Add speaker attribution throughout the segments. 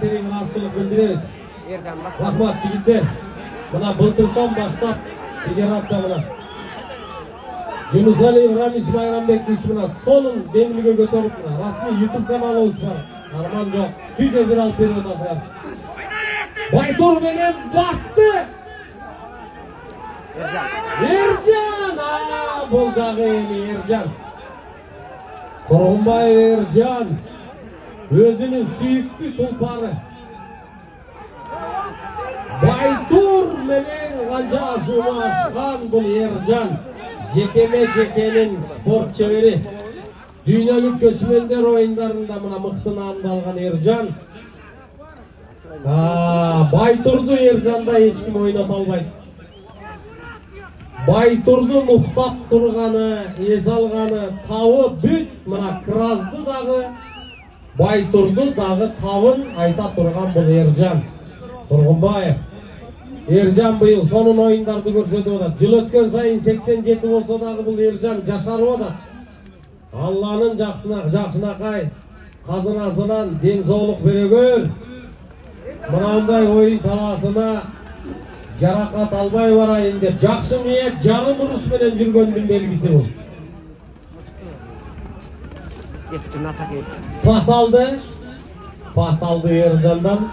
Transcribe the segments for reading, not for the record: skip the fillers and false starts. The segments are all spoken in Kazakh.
Speaker 1: терең разычылык билдиребиz. Рахмат жигиттер. Мына былтырдан баштап федерация менен Жунусалиев Рамис Байрамбекович менен сонун деңгээлге көтөрүп расмий YouTube каналыбыз бар. Арман жок. Үйдө бир алып берип атасыздар. Байтур менен басты. Эржан, бул жагы эми Эржан. Тургунбаев Эржан өзүнүн сүйүктүү тулпары. Байтур менен канча ашууну ашкан бул Эржан. Жекеме-жекенин спорт чебери. Дүйнөлүк көчмөндөр оюндарында мына мыктынаанды алган Эржан. Байтурду Эржанда эч ким ойното албайт. Байтурдун уктап турганы, эс алганы, табы бүт, мына Кразды дагы, Байтурду дагы табын айта турган бул Эржан. Тургунбаев. Эржан быйыл сонун оюндарды көрсөтүп атат. Жыл өткөн сайын 87 болсо дагы бул Эржан жашарып атат. Алланын жакшынакай казынасынан ден соолук берөгөр. Мынандай оюн талаасына жаракат албай барайын деп жакшы ниет жарым уруш менен жүргөндүн белгиси бул. Пас алды Эржандан.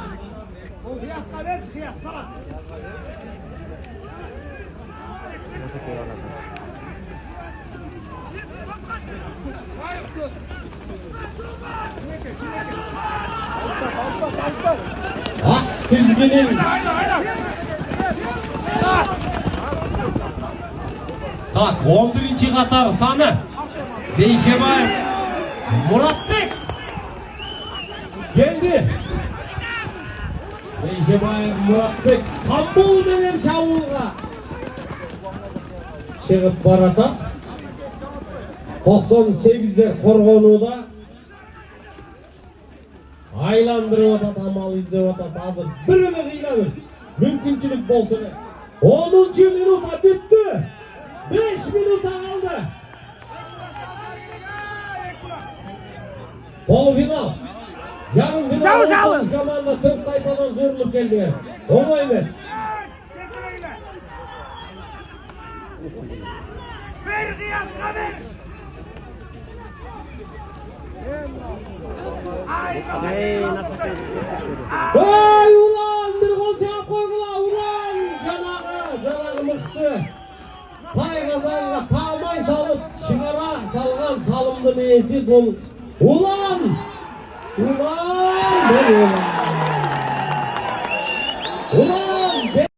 Speaker 1: Tizginin tak 11-ci qatar sani Beyşebayev Muratbek geldi. Beyşebayev Muratbek Stambul menen çabulga çıkıp barata 98'ler korgonuda aylandırıp atat, amal izlep atat. Azır birini kıylabır. Mümkünçülük bolsun. 10-cu minuta bitti. 5 minuta kaldı. Polfinal. Yarım final ortamız komanda 4 tayfadan zorluk geldi. Oğlu emez.
Speaker 2: Bir kıyasla bir.
Speaker 1: Hey ulan bir gol çağıp koygula ulan janağı mıktı. Pay kazanla tamay salıp çıkara salgan salımdın iyisi bul. Ulan ulan.